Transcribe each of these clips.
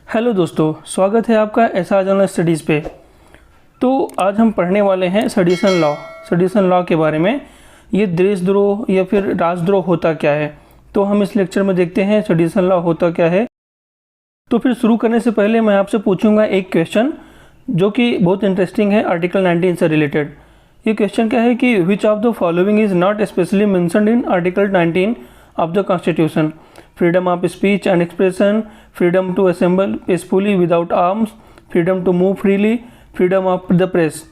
Hello दोस्तों, स्वागत है आपका एसआर जनरल स्टडीज़ पे। तो आज हम पढ़ने वाले हैं सेडिशन लॉ के बारे में। ये देशद्रोह या फिर राजद्रोह होता क्या है, तो हम इस लेक्चर में देखते हैं सेडिशन लॉ होता क्या है। तो फिर शुरू करने से पहले मैं आपसे पूछूंगा एक क्वेश्चन जो कि बहुत इंटरेस्टिंग है, आर्टिकल 19 से रिलेटेड। ये क्वेश्चन क्या है कि which of the following is not specially mentioned in article 19 of the constitution? Freedom of speech and expression, freedom to assemble peacefully without arms, freedom to move freely, freedom of the press.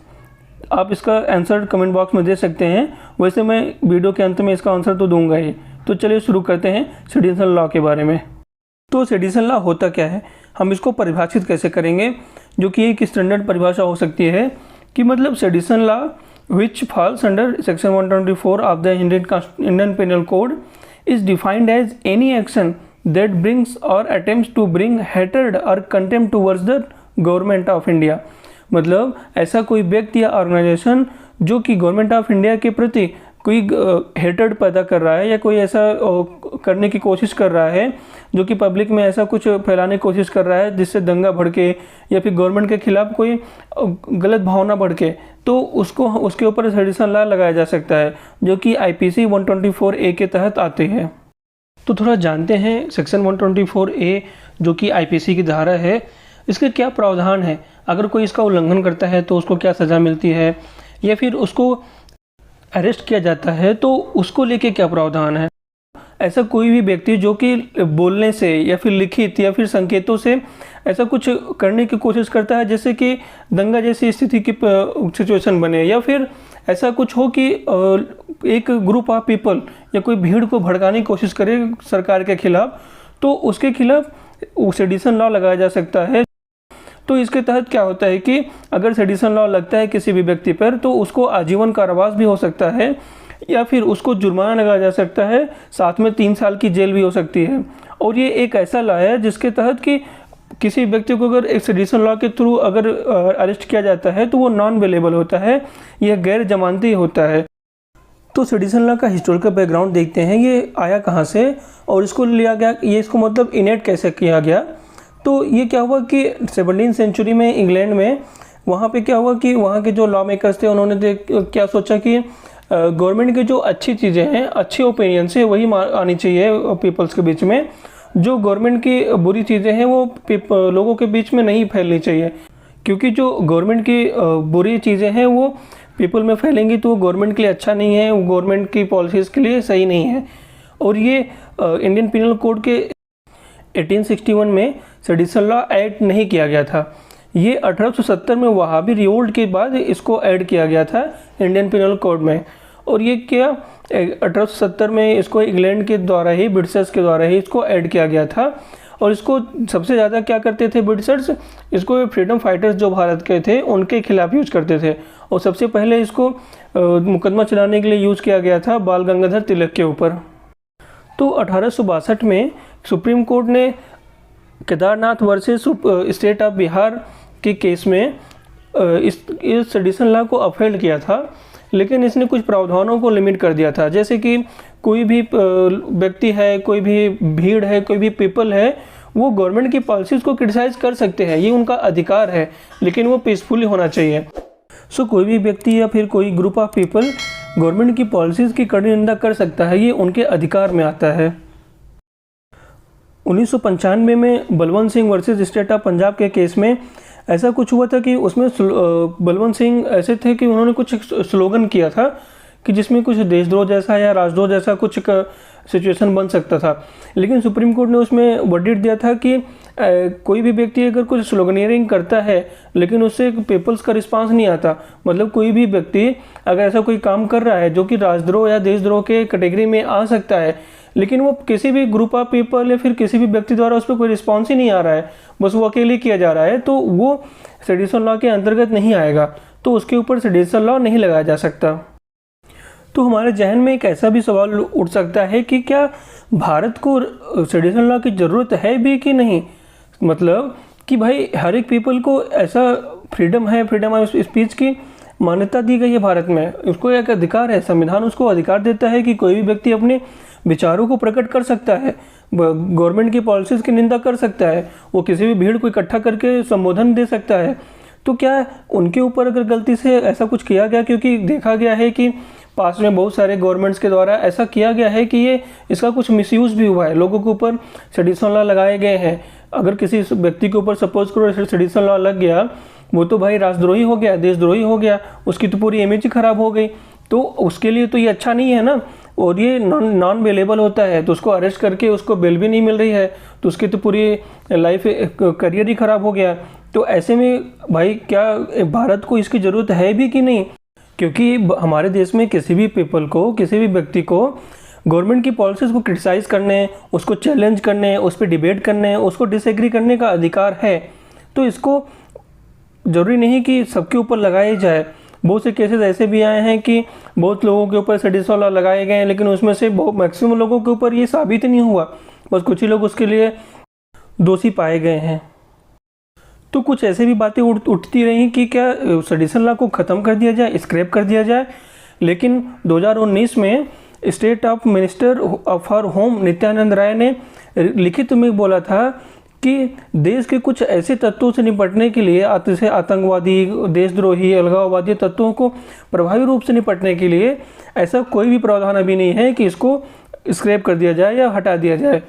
आप इसका answer comment box में दे सकते हैं। वैसे मैं video के अंत में इसका आंसर तो दूंगा ही। तो चलिए शुरू करते हैं सेडिशन लॉ के बारे में। तो सेडिशन लॉ होता क्या है, हम इसको परिभाषित कैसे करेंगे, जो कि एक स्टैंडर्ड परिभाषा हो सकती है कि मतलब sedition law which falls under section 124 of the Indian penal code is defined as any action that brings or attempts to bring hatred or contempt towards the government of India। मतलब ऐसा कोई व्यक्ति या ऑर्गेनाइजेशन जो कि government of India के प्रति कोई हेटर्ड पैदा कर रहा है या कोई ऐसा करने की कोशिश कर रहा है जो कि पब्लिक में ऐसा कुछ फैलाने की कोशिश कर रहा है जिससे दंगा भड़के या फिर गवर्नमेंट के खिलाफ कोई गलत भावना भड़के, तो उसके ऊपर सेडिशन लॉ लगाया जा सकता है, जो कि आईपीसी 124A के तहत आते हैं। तो थोड़ा जानते हैं सेक्शन 124A जो कि आईपीसी की धारा है, इसके क्या प्रावधान है। अगर कोई इसका उल्लंघन करता है तो उसको क्या सज़ा मिलती है, या फिर उसको अरेस्ट किया जाता है तो उसको लेके क्या प्रावधान है। ऐसा कोई भी व्यक्ति जो कि बोलने से या फिर लिखित या फिर संकेतों से ऐसा कुछ करने की कोशिश करता है जैसे कि दंगा जैसी स्थिति की सिचुएशन बने, या फिर ऐसा कुछ हो कि एक ग्रुप ऑफ पीपल या कोई भीड़ को भड़काने की कोशिश करे सरकार के खिलाफ, तो उसके खिलाफ सेडिशन लॉ लगाया जा सकता है। तो इसके तहत क्या होता है कि अगर सेडिशन लॉ लगता है किसी भी व्यक्ति पर तो उसको आजीवन कारावास भी हो सकता है, या फिर उसको जुर्माना लगाया जा सकता है, साथ में 3 साल की जेल भी हो सकती है। और ये एक ऐसा लॉ है जिसके तहत कि किसी व्यक्ति को अगर एक सेडिशन लॉ के थ्रू अगर अरेस्ट किया जाता है तो वो नॉन अवेलेबल होता है, यह गैर जमानती होता है। तो सेडिशन लॉ का हिस्टोरिकल बैकग्राउंड देखते हैं, ये आया कहाँ से और इसको लिया गया, ये इसको मतलब इनेक्ट कैसे किया गया। तो ये क्या हुआ कि 17वीं सेंचुरी में इंग्लैंड में वहाँ पे क्या हुआ कि वहाँ के जो लॉ मेकर्स थे उन्होंने क्या सोचा कि गवर्नमेंट की जो अच्छी चीज़ें हैं, अच्छे ओपिनियन से वही आनी चाहिए पीपल्स के बीच में। जो गवर्नमेंट की बुरी चीज़ें हैं वो लोगों के बीच में नहीं फैलनी चाहिए, क्योंकि जो गवर्नमेंट की बुरी चीज़ें हैं वो पीपल में फैलेंगी तो वो गवर्नमेंट के लिए अच्छा नहीं है, वो गवर्नमेंट की पॉलिसीज़ के लिए सही नहीं है। और ये इंडियन पिनल कोड के 1861 में सेडिशन लॉ ऐड नहीं किया गया था। ये 1870 में वहाबी रिवोल्ट के बाद इसको ऐड किया गया था इंडियन पिनल कोड में। और ये क्या 1870 में इसको इंग्लैंड के द्वारा ही, ब्रिटिशर्स के द्वारा ही इसको ऐड किया गया था। और इसको सबसे ज़्यादा क्या करते थे ब्रिटिशर्स, इसको फ्रीडम फाइटर्स जो भारत के थे उनके खिलाफ यूज करते थे। और सबसे पहले इसको मुकदमा चलाने के लिए यूज़ किया गया था बाल गंगाधर तिलक के ऊपर। तो 1862 में सुप्रीम कोर्ट ने Kedarnath versus state of Bihar के केस में इस सेडिशन लॉ को अपहेल्ड किया था, लेकिन इसने कुछ प्रावधानों को लिमिट कर दिया था। जैसे कि कोई भी व्यक्ति है, कोई भी भीड़ है, कोई भी पीपल है, वो गवर्नमेंट की पॉलिसीज़ को क्रिटिसाइज़ कर सकते हैं, ये उनका अधिकार है, लेकिन वो पीसफुली होना चाहिए। सो कोई भी व्यक्ति या फिर कोई ग्रुप ऑफ पीपल गवर्नमेंट की पॉलिसीज़ की कड़ी निंदा कर सकता है, ये उनके अधिकार में आता है। 1995 में Balwant Singh versus state of Punjab के केस में ऐसा कुछ हुआ था कि उसमें बलवंत सिंह ऐसे थे कि उन्होंने कुछ स्लोगन किया था कि जिसमें कुछ देशद्रोह जैसा या राजद्रोह जैसा कुछ सिचुएशन बन सकता था। लेकिन सुप्रीम कोर्ट ने उसमें वर्डिक्ट दिया था कि कोई भी व्यक्ति अगर कुछ स्लोगनियरिंग करता है लेकिन उससे पीपल्स का रिस्पांस नहीं आता, मतलब कोई भी व्यक्ति अगर ऐसा कोई काम कर रहा है जो कि राजद्रोह या देशद्रोह के कैटेगरी में आ सकता है, लेकिन वो किसी भी ग्रुप ऑफ पीपल या फिर किसी भी व्यक्ति द्वारा उस पर कोई रिस्पॉन्स ही नहीं आ रहा है, बस वो अकेले किया जा रहा है, तो वो सेडिशन लॉ के अंतर्गत नहीं आएगा, तो उसके ऊपर सेडिशन लॉ नहीं लगाया जा सकता। तो हमारे जहन में एक ऐसा भी सवाल उठ सकता है कि क्या भारत को सेडिशन लॉ की ज़रूरत है भी कि नहीं। मतलब कि भाई हर एक पीपल को ऐसा फ्रीडम है, फ्रीडम ऑफ स्पीच की मान्यता दी गई है भारत में, उसको एक अधिकार है, संविधान उसको अधिकार देता है कि कोई भी व्यक्ति अपने विचारों को प्रकट कर सकता है। गवर्नमेंट की पॉलिसीज़ की निंदा कर सकता है, वो किसी भी भीड़ को इकट्ठा करके संबोधन दे सकता है। तो क्या उनके ऊपर अगर गलती से ऐसा कुछ किया गया, क्योंकि देखा गया है कि पास में बहुत सारे गवर्नमेंट्स के द्वारा ऐसा किया गया है कि ये इसका कुछ मिसयूज़ भी हुआ है, लोगों के ऊपर सेडिशन लॉ लगाए गए हैं। अगर किसी व्यक्ति के ऊपर सपोज करो सेडिशन लॉ लग गया, वो तो भाई राष्ट्रद्रोही हो गया, देशद्रोही हो गया, उसकी तो पूरी इमेज ही खराब हो गई। तो उसके लिए तो ये अच्छा नहीं है ना। और ये नॉन बेलेबल होता है, तो उसको अरेस्ट करके उसको बेल भी नहीं मिल रही है, तो उसकी तो पूरी लाइफ करियर ही खराब हो गया। तो ऐसे में भाई क्या भारत को इसकी ज़रूरत है भी कि नहीं? क्योंकि हमारे देश में किसी भी पीपल को, किसी भी व्यक्ति को गवर्नमेंट की पॉलिसीज़ को क्रिटिसाइज़ करने, उसको चैलेंज करने, उस पर डिबेट करने, उसको डिसएग्री करने का अधिकार है। तो इसको ज़रूरी नहीं कि सबके ऊपर लगाई जाए। बहुत से केसेस ऐसे भी आए हैं कि बहुत लोगों के ऊपर सेडिशन लॉ लगाए गए हैं, लेकिन उसमें से बहुत मैक्सिमम लोगों के ऊपर ये साबित नहीं हुआ, बस कुछ ही लोग उसके लिए दोषी पाए गए हैं। तो कुछ ऐसे भी बातें उठती रही कि क्या सेडिशन लॉ को ख़त्म कर दिया जाए, स्क्रैप कर दिया जाए। लेकिन 2019 में state of minister for home Nityanand Rai ने लिखित में बोला था कि देश के कुछ ऐसे तत्वों से निपटने के लिए, जैसे आतंकवादी, देशद्रोही, अलगाववादी तत्वों को प्रभावी रूप से निपटने के लिए ऐसा कोई भी प्रावधान अभी नहीं है कि इसको स्क्रैप कर दिया जाए या हटा दिया जाए।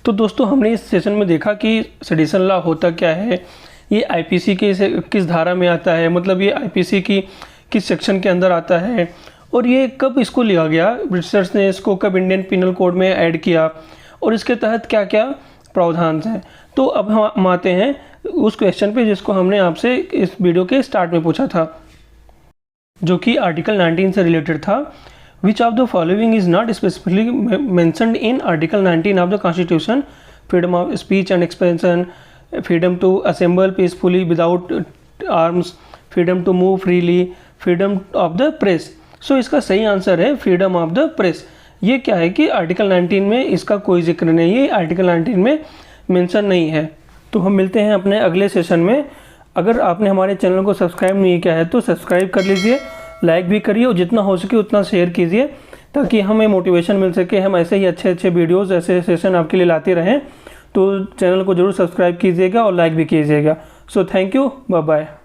तो दोस्तों, हमने इस सेशन में देखा कि सेडिशन लॉ होता क्या है, ये आईपीसी के किस धारा में आता है, मतलब ये आईपीसी की किस सेक्शन के अंदर आता है, और ये कब इसको लिया गया, ब्रिटिशर्स ने इसको कब इंडियन पिनल कोड में ऐड किया, और इसके तहत क्या क्या प्रावधान हैं। तो अब हम आते हैं उस क्वेश्चन पे जिसको हमने आपसे इस वीडियो के स्टार्ट में पूछा था, जो कि आर्टिकल 19 से रिलेटेड था। Which of the following is not specifically mentioned in article 19 of the constitution? Freedom of speech and expression, freedom to assemble peacefully without arms, freedom to move freely, freedom of the press. So इसका सही answer है freedom of the press. ये क्या है कि article 19 में इसका कोई जिक्र नहीं है, आर्टिकल 19 में मेंशन नहीं है। तो हम मिलते हैं अपने अगले सेशन में। अगर आपने हमारे चैनल को सब्सक्राइब नहीं किया है तो सब्सक्राइब कर लीजिए, लाइक भी करिए और जितना हो सके उतना शेयर कीजिए, ताकि हमें मोटिवेशन मिल सके, हम ऐसे ही अच्छे अच्छे वीडियोस, ऐसे सेशन आपके लिए लाते रहें। तो चैनल को ज़रूर सब्सक्राइब कीजिएगा और लाइक भी कीजिएगा। So thank you, bye bye.